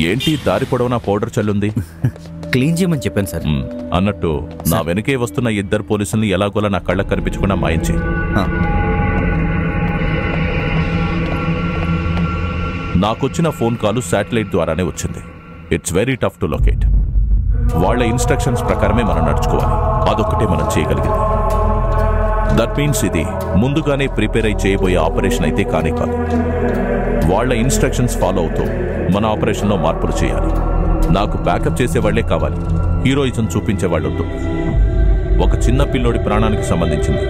ఏంటి దారి పొడవునా పౌడర్ చల్లుంది? క్లీన్ చేయమని చెప్పాను సార్. అన్నట్టు నా వెనకే వస్తున్న ఇద్దరు పోలీసుల్ని ఎలాగోలా నా కళ్ళకు కనిపించకుండా మాయించి. నాకొచ్చిన ఫోన్ కాల్ శాటిలైట్ ద్వారానే వచ్చింది. It's very tough to locate. వాళ్ళ ఇన్స్ట్రక్షన్స్ ప్రకారమే మనం నడుచుకోవాలి. అదొక్కటే మనం చేయగలిగింది. దట్ మీన్స్ ఇది ముందుగానే ప్రిపేర్ అయి చేయబోయే ఆపరేషన్ అయితే కానే కాదు. వాళ్ళ ఇన్స్ట్రక్షన్స్ ఫాలో అవుతూ మన ఆపరేషన్లో మార్పులు చేయాలి. నాకు బ్యాకప్ చేసేవాళ్లే కావాలి, హీరోయిజం చూపించేవాళ్ళొద్దు. ఒక చిన్న పిల్లోడి ప్రాణానికి సంబంధించింది.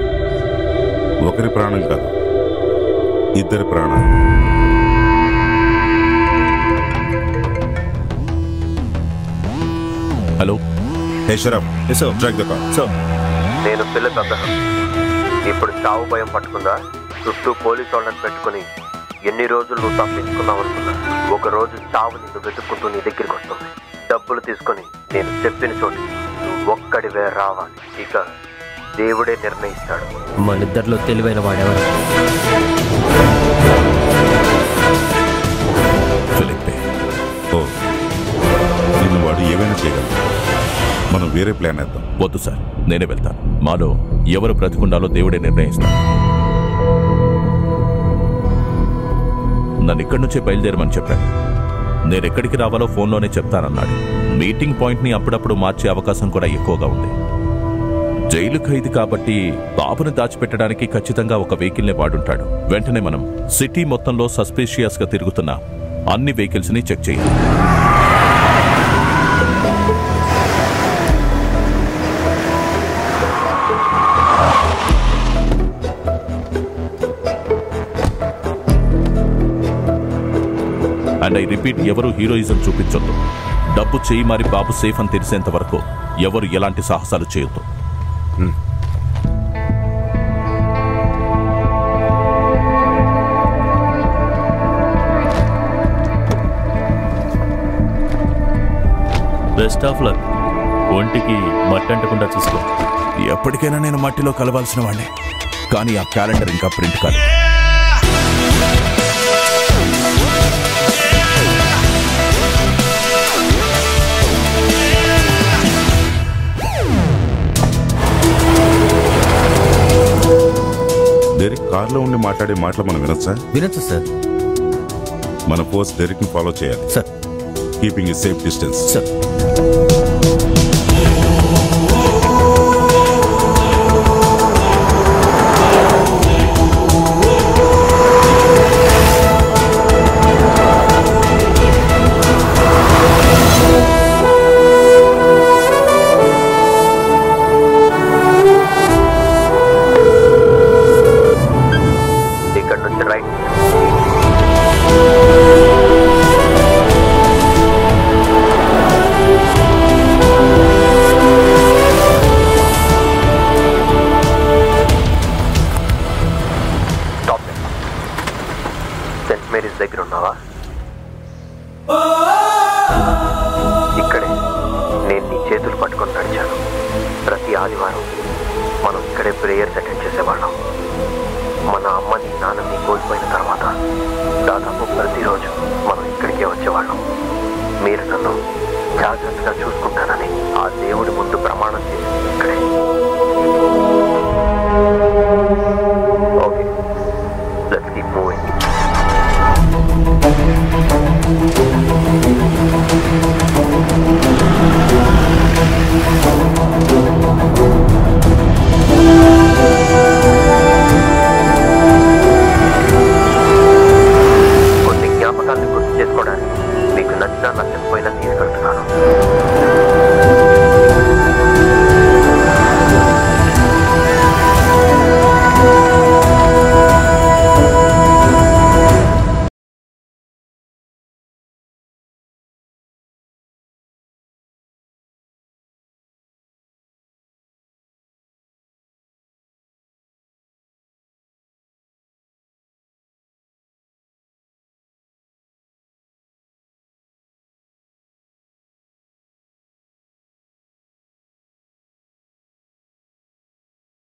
ఒకరి ప్రాణం కాదు, ఇద్దరి ప్రాణాలు. హలో నేను ఫిలిప్ అబ్రహం. ఇప్పుడు చావు భయం పట్టుకుందా? చుట్టూ పోలీసు వాళ్ళని పెట్టుకుని ఎన్ని రోజులు నువ్వు తప్పించుకున్నావు అనుకున్నా. ఒక రోజు చావు నిన్ను వెతుక్కుంటూ నీ దగ్గరికి వస్తుంది. డబ్బులు తీసుకొని నేను చెప్పిన చోటు నువ్వు ఒక్కడివే రావాలి. ఇక దేవుడే నిర్ణయిస్తాడు. మనిద్దరిలో తెలివైన వాడెవరు? ఫిలిప్పే. ఓ, నిన్ను వాడు ఏమైనా చేయగలరు. మనం వేరే ప్లాన్ వేద్దాం. వద్దు సార్, నేనే వెళ్తాను. మాలో ఎవరు బ్రతికుండాలో దేవుడే నిర్ణయిస్తాడు. నన్ను ఇక్కడి నుంచే బయలుదేరమని చెప్పాను. నేనెక్కడికి రావాలో ఫోన్లోనే చెప్తానన్నాడు. మీటింగ్ పాయింట్ని అప్పుడప్పుడు మార్చే అవకాశం కూడా ఎక్కువగా ఉంది. జైలు ఖైదీ కాబట్టి బాబుని దాచిపెట్టడానికి ఖచ్చితంగా ఒక వెహికల్నే వాడుంటాడు. వెంటనే మనం సిటీ మొత్తంలో సస్పీషియస్గా తిరుగుతున్న అన్ని వెహికల్స్ని చెక్ చేయాలి. అండ్ ఐ రిపీట్, ఎవరు హీరోయిజం చూపించొద్దు. డబ్బు చేయి మారి బాబు సేఫ్ అని తెలిసేంత వరకు ఎవరు ఎలాంటి సాహసాలు చేయొద్దు. Best of luck. ఒంటికి మట్టి అంటకుండా చూసుకో. ఎప్పటికైనా నేను మట్టిలో కలవాల్సిన వాడిని, కానీ ఆ క్యాలెండర్ ఇంకా ప్రింట్ కాదు. డెరిక్ కార్లో ఉండి మాట్లాడే మాటలు మనం వినొచ్చా? వినొచ్చు సార్. మన ఫోర్స్ డెరిక్ని ఫాలో చేయాలి సార్. కీపింగ్ ఏ సేఫ్ డిస్టెన్స్. సార్. ఇక్కడే నేను నీ చేతులు పట్టుకొని నడిచాను. ప్రతి ఆదివారం మనం ఇక్కడే ప్రేయర్స్ అటెండ్ చేసేవాళ్ళం. మన అమ్మని నాన్నని కోల్పోయిన తర్వాత దాదాపు ప్రతిరోజు మనం ఇక్కడికే వచ్చేవాళ్ళం. మీరు నన్ను జాగ్రత్తగా చూసుకుంటానని ఆ దేవుడి ముందు ప్రమాణం చేసి